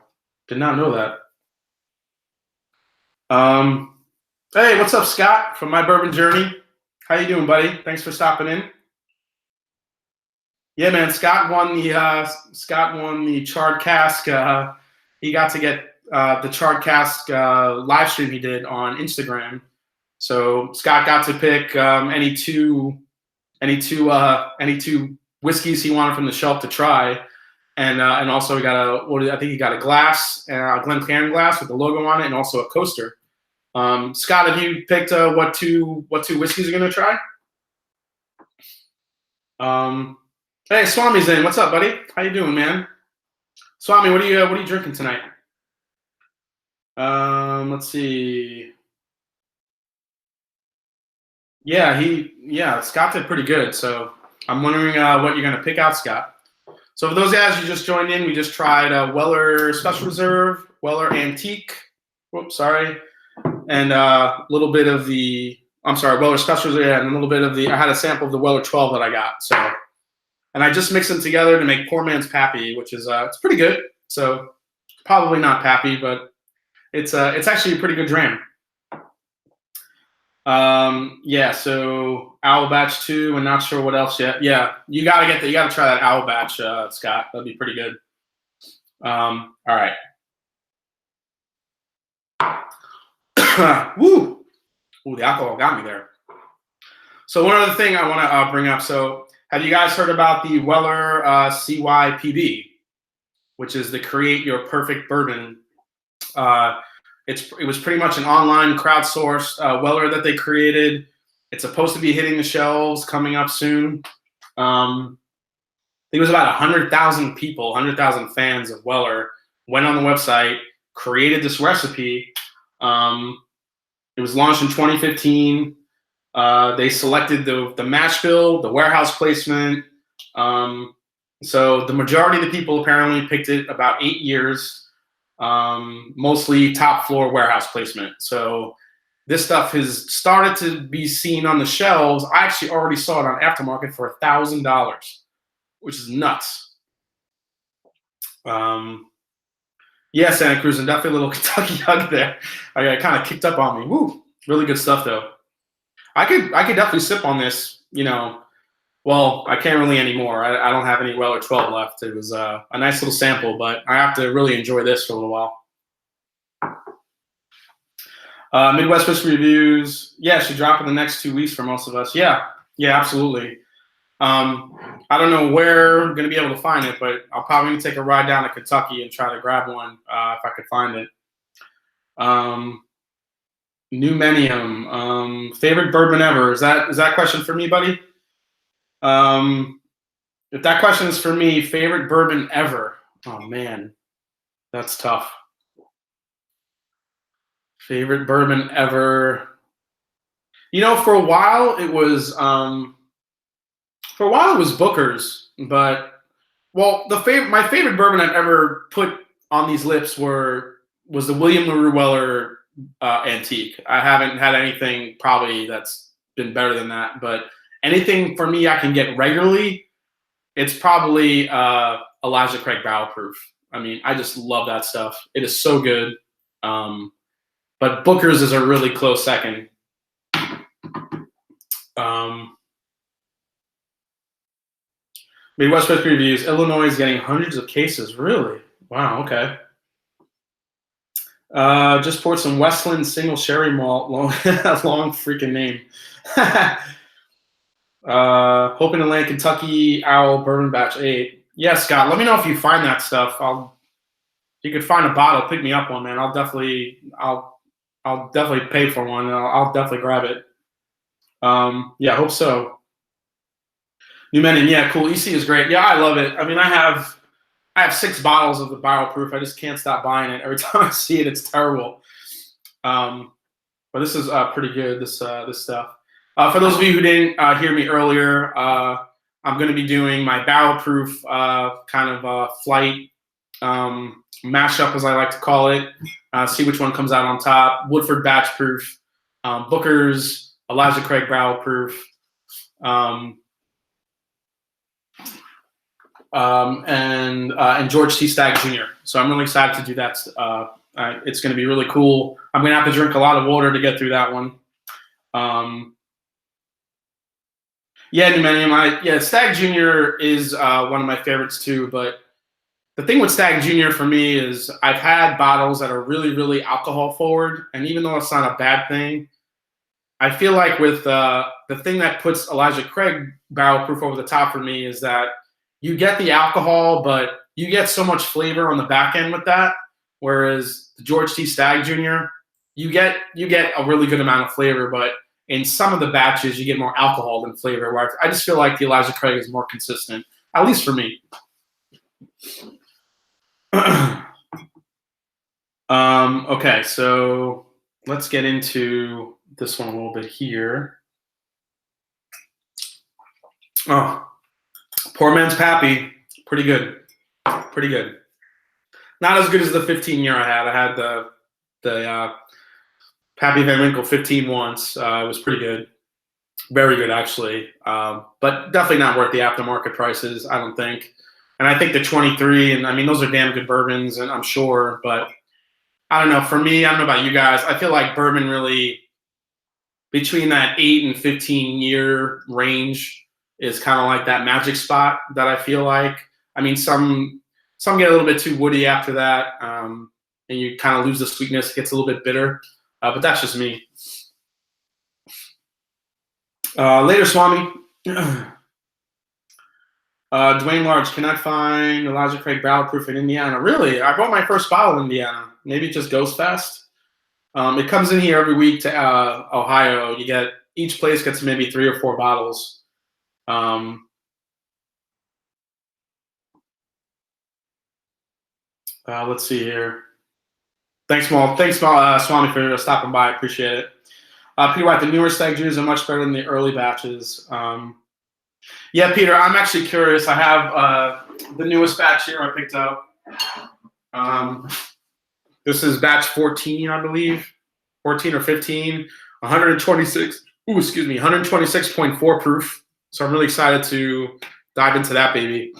did not know that. Hey, what's up, Scott from My Bourbon Journey? How you doing, buddy? Thanks for stopping in. Yeah, man, Scott won the Charred Cask. He got to get the Charred Cask live stream he did on Instagram. So Scott got to pick any two whiskeys he wanted from the shelf to try, and also he got I think he got a glass, a Glencairn glass with the logo on it, and also a coaster. Scott, have you picked what two whiskeys you're gonna try? Hey, Swami's in. What's up, buddy? How you doing, man? Swami, what are you drinking tonight? Let's see. Yeah, Scott did pretty good. So I'm wondering what you're gonna pick out, Scott. So for those guys who just joined in, we just tried Weller Special Reserve, Weller Antique. Whoops, sorry. And a little bit of Weller Special Reserve, and a little bit of I had a sample of the Weller 12 that I got. So, and I just mixed them together to make Poor Man's Pappy, which is it's pretty good. So probably not Pappy, but it's actually a pretty good dram. Yeah, so Owl Batch 2, and not sure what else yet. Yeah, you gotta try that Owl Batch, Scott. That'd be pretty good. All right. Woo! Ooh, the alcohol got me there. So one other thing I want to bring up. So have you guys heard about the Weller CYPB, which is the Create Your Perfect Bourbon? It was pretty much an online crowdsourced Weller that they created. It's supposed to be hitting the shelves coming up soon. I think it was about 100,000 people, 100,000 fans of Weller went on the website, created this recipe. It was launched in 2015. They selected the mash bill, the warehouse placement. So the majority of the people apparently picked it about 8 years, mostly top floor warehouse placement. So this stuff has started to be seen on the shelves. I actually already saw it on Aftermarket for $1,000, which is nuts. Yeah, Santa Cruz, and definitely a little Kentucky hug there. I got kind of kicked up on me. Woo, really good stuff though. I could definitely sip on this. Well, I can't really anymore. I don't have any Weller 12 left. It was a nice little sample, but I have to really enjoy this for a little while. Midwest Whiskey Reviews. Yeah, should drop in the next 2 weeks for most of us. Yeah, absolutely. I don't know where I'm going to be able to find it, but I'll probably need to take a ride down to Kentucky and try to grab one if I could find it. New Menium. Favorite bourbon ever. Is that question for me, buddy? If that question is for me, favorite bourbon ever. Oh man, that's tough. Favorite bourbon ever. For a while it was Booker's, but my favorite bourbon I've ever put on these lips was the William LaRue Weller Antique. I haven't had anything probably that's been better than that, but anything for me I can get regularly, it's probably Elijah Craig Barrel Proof. I mean, I just love that stuff. It is so good. But Booker's is a really close second. Midwest Whiskey Reviews. Illinois is getting hundreds of cases. Really? Wow. Okay. Just poured some Westland single sherry malt. Long freaking name. Hoping to land Kentucky Owl Bourbon Batch 8. Yeah, Scott. Let me know if you find that stuff. If you could find a bottle, pick me up one, man. I'll definitely pay for one. I'll definitely grab it. Yeah, I hope so. New Menin, yeah, cool. EC is great. Yeah, I love it. I mean, I have 6 bottles of the Barrel Proof. I just can't stop buying it. Every time I see it, it's terrible. But this is pretty good. This stuff. For those of you who didn't hear me earlier, I'm going to be doing my Barrel Proof kind of flight mashup, as I like to call it. See which one comes out on top. Woodford Batch Proof, Booker's, Elijah Craig Barrel Proof, and George T. Stagg Jr. So I'm really excited to do that. It's going to be really cool. I'm going to have to drink a lot of water to get through that one. Yeah, New Millennium. Stagg Jr. is one of my favorites too. But the thing with Stagg Jr. for me is I've had bottles that are really, really alcohol forward, and even though it's not a bad thing, I feel like with the thing that puts Elijah Craig Barrel Proof over the top for me is that you get the alcohol, but you get so much flavor on the back end with that. Whereas the George T. Stagg Jr., you get a really good amount of flavor, but in some of the batches, you get more alcohol than flavor. Where I just feel like the Elijah Craig is more consistent, at least for me. Okay, so let's get into this one a little bit here. Oh, Poor Man's Pappy, pretty good, pretty good. Not as good as the 15-year I had. I had the Pappy Van Winkle 15 once. It was pretty good, very good actually, but definitely not worth the aftermarket prices, I don't think. And I think the 23, and I mean those are damn good bourbons, and I'm sure, but I don't know. For me, I don't know about you guys. I feel like bourbon really between that 8 and 15-year range is kind of like that magic spot that I feel like. I mean, some get a little bit too woody after that, and you kind of lose the sweetness. It gets a little bit bitter, but that's just me. Later, Swami. Dwayne Large, cannot find Elijah Craig Barrel Proof in Indiana. Really? I bought my first bottle in Indiana. Maybe it just goes fast. It comes in here every week to Ohio. Each place gets maybe 3 or 4 bottles. Let's see here. Thanks, Swami, for stopping by. I appreciate it. Peter White, the newer Stagg Juniors are much better than the early batches. Yeah, Peter, I'm actually curious. I have the newest batch here I picked up. This is batch 14, I believe. 14 or 15. 126. Ooh, excuse me. 126.4 proof. So I'm really excited to dive into that baby.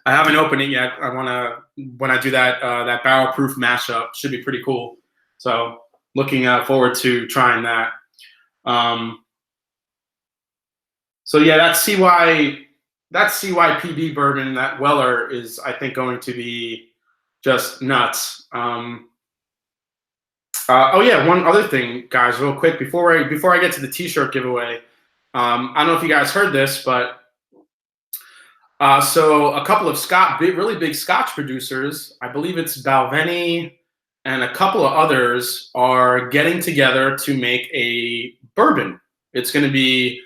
I haven't opened it yet. I want to, when I do that that barrel proof mashup, should be pretty cool. So looking forward to trying that. So yeah, that CYPB bourbon, that Weller, is I think going to be just nuts. Oh yeah, one other thing, guys, real quick before I get to the T-shirt giveaway. I don't know if you guys heard this, but so a couple of really big Scotch producers, I believe it's Balvenie and a couple of others, are getting together to make a bourbon. It's going to be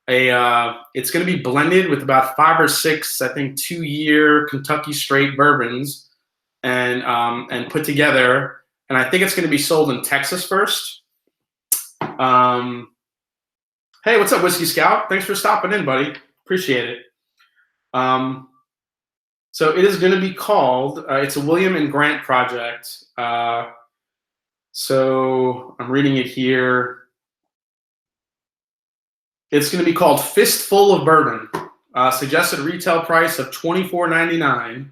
blended with about 5 or 6, I think, 2-year Kentucky straight bourbons, and put together. And I think it's going to be sold in Texas first. Hey, what's up, Whiskey Scout? Thanks for stopping in, buddy. Appreciate it. So it is going to be called, it's a William and Grant project. So I'm reading it here. It's going to be called Fistful of Bourbon. Suggested retail price of $24.99.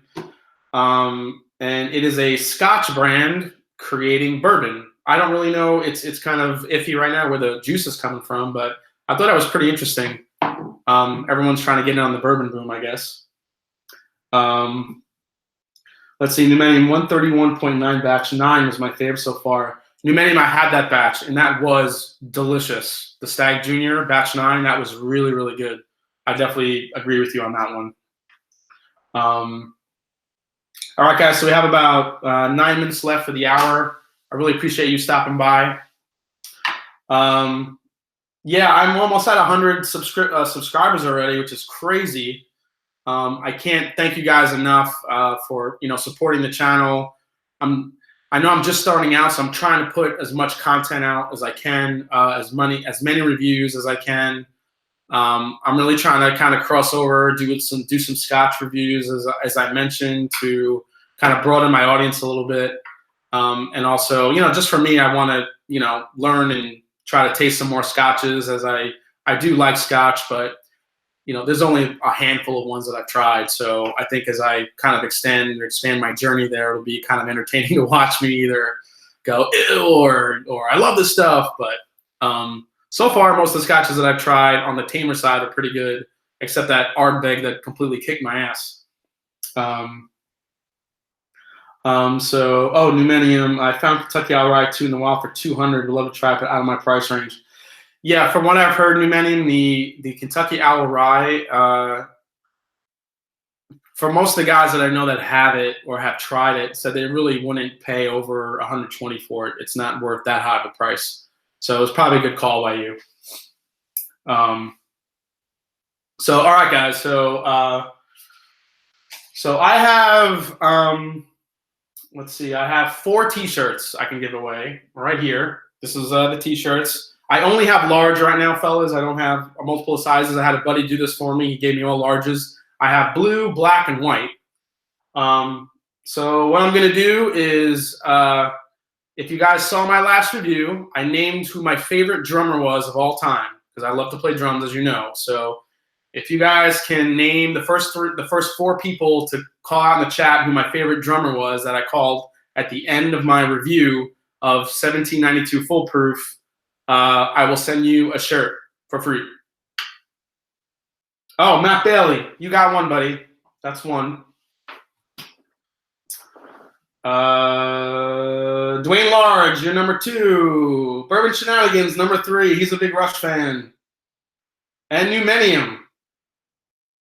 And it is a Scotch brand creating bourbon. I don't really know. It's kind of iffy right now where the juice is coming from, but I thought that was pretty interesting. Everyone's trying to get in on the bourbon boom, I guess. Let's see, New Millennium 131.9 batch 9 was my favorite so far. New Millennium, I had that batch, and that was delicious. The Stag Junior batch 9, that was really, really good. I definitely agree with you on that one. All right, guys, so we have about 9 minutes left for the hour. I really appreciate you stopping by. Yeah, I'm almost at 100 subscribers already, which is crazy. I can't thank you guys enough for supporting the channel. I know I'm just starting out, so I'm trying to put as much content out as I can, as many reviews as I can. I'm really trying to kind of cross over, do some Scotch reviews, as I mentioned, to kind of broaden my audience a little bit. And also, just for me, I want to learn and try to taste some more Scotches, as I do like Scotch, but there's only a handful of ones that I've tried. So I think as I kind of expand my journey there, it'll be kind of entertaining to watch me either go, ew, or I love this stuff. But so far, most of the Scotches that I've tried on the tamer side are pretty good, except that Ardbeg that completely kicked my ass. New Millennium, I found Kentucky Owl Rye 2 in the wild for $200. Would love to try it, but out of my price range. Yeah, from what I've heard, New Millennium, the Kentucky Owl Rye, for most of the guys that I know that have it or have tried it, said they really wouldn't pay over $120 for it. It's not worth that high of a price. So it's probably a good call by you. All right, guys. So I have, let's see, I have 4 T-shirts I can give away right here. This is the T-shirts. I only have large right now, fellas. I don't have multiple sizes. I had a buddy do this for me. He gave me all larges. I have blue, black, and white. So what I'm going to do is, if you guys saw my last review, I named who my favorite drummer was of all time, because I love to play drums, as you know. So if you guys can name the first 4 people to call out in the chat who my favorite drummer was that I called at the end of my review of 1792 Foolproof, I will send you a shirt for free. Oh, Matt Bailey, you got one, buddy. That's one. Dwayne Large, you're number 2. Bourbon Shenanigans, number 3. He's a big Rush fan. And New Millennium.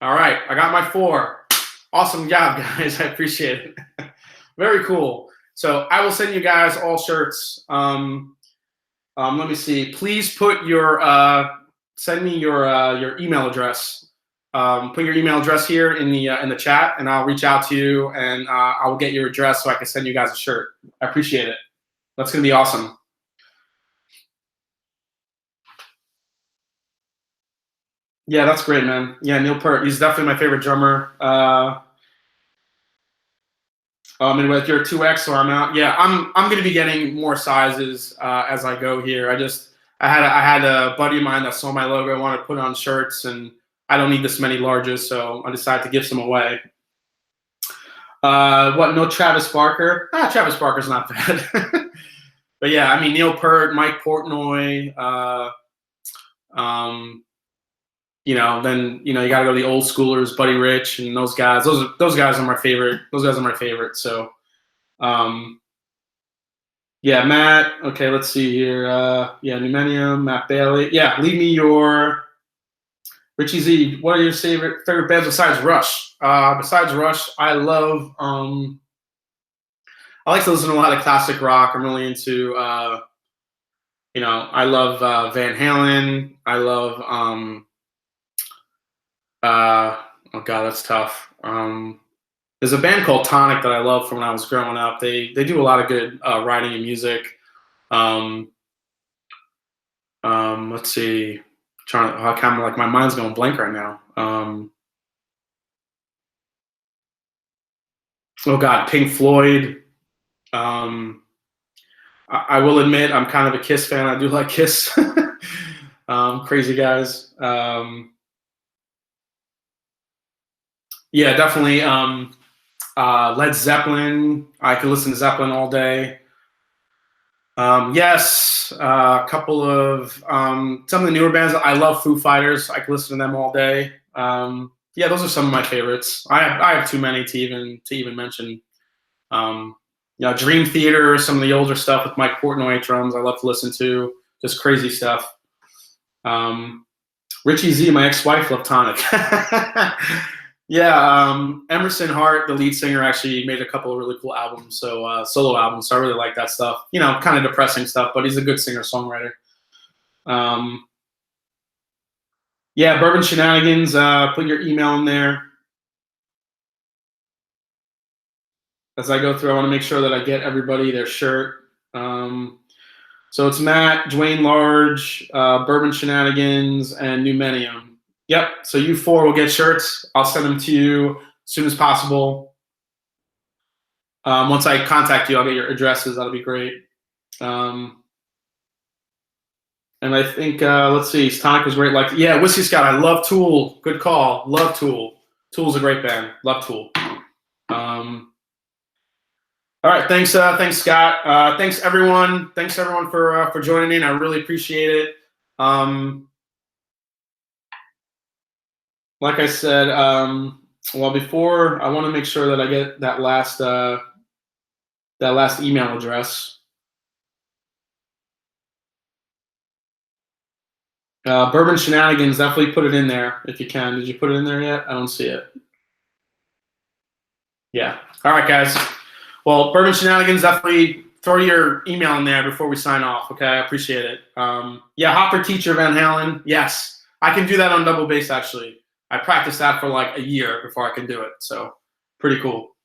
All right, I got my 4. Awesome job, guys. I appreciate it. Very cool. So I will send you guys all shirts. Let me see. Please put your send me your email address. Put your email address here in the chat, and I'll reach out to you, and I will get your address so I can send you guys a shirt. I appreciate it. That's gonna be awesome. Yeah, that's great, man. Yeah, Neil Peart, he's definitely my favorite drummer. Midwest, you're 2X, so I'm out. Yeah, I'm gonna be getting more sizes as I go here. I had a buddy of mine that saw my logo, I wanted to put on shirts, and I don't need this many larges, so I decided to give some away. What? No Travis Barker? Travis Barker's not bad. But yeah, I mean Neil Peart, Mike Portnoy. Then you got to go to the old schoolers, Buddy Rich, and those guys. Those guys are my favorite. Those guys are my favorite. So, yeah, Matt. Okay, let's see here. Yeah, Numenium, Matt Bailey. Yeah, leave me your Richie Z. What are your favorite bands besides Rush? Besides Rush, I love. I like to listen to a lot of classic rock. I'm really into. I love Van Halen. I love. Oh God, that's tough. There's a band called Tonic that I love from when I was growing up. They do a lot of good writing and music. Let's see. My mind's going blank right now. Oh God, Pink Floyd. I will admit I'm kind of a Kiss fan. I do like Kiss. Crazy guys. Yeah, definitely. Led Zeppelin. I could listen to Zeppelin all day. Yes, a couple of some of the newer bands. I love Foo Fighters. I could listen to them all day. Yeah, those are some of my favorites. I have too many to even mention. Dream Theater, some of the older stuff with Mike Portnoy drums. I love to listen to. Just crazy stuff. Richie Z, my ex-wife, loved Tonic. Yeah, Emerson Hart, the lead singer, actually made a couple of really cool albums, so solo albums. So I really like that stuff. Kind of depressing stuff, but he's a good singer-songwriter. Yeah, Bourbon Shenanigans. Put your email in there. As I go through, I want to make sure that I get everybody their shirt. So it's Matt, Dwayne Large, Bourbon Shenanigans, and Numenium. Yep. So you four will get shirts. I'll send them to you as soon as possible. Once I contact you, I'll get your addresses. That'll be great. And I think let's see. Tonic was great. Yeah, Whiskey Scott. I love Tool. Good call. Love Tool. Tool's a great band. Love Tool. All right. Thanks, Scott. Thanks everyone. Thanks everyone for joining in. I really appreciate it. Like I said, before I want to make sure that I get that last email address. Bourbon Shenanigans, definitely put it in there if you can. Did you put it in there yet? I don't see it. Yeah. All right, guys. Well, Bourbon Shenanigans, definitely throw your email in there before we sign off. Okay, I appreciate it. Yeah, Hopper Teacher Van Halen. Yes, I can do that on double bass actually. I practiced that for like a year before I can do it. So pretty cool.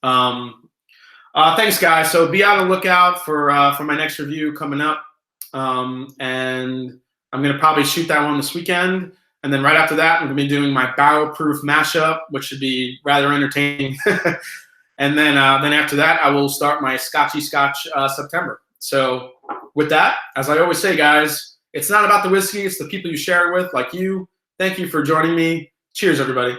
Thanks, guys. So be on the lookout for my next review coming up. And I'm going to probably shoot that one this weekend. And then right after that, I'm going to be doing my barrel-proof mashup, which should be rather entertaining. And then after that, I will start my Scotchy Scotch September. So with that, as I always say, guys, it's not about the whiskey. It's the people you share it with, like you. Thank you for joining me. Cheers, everybody.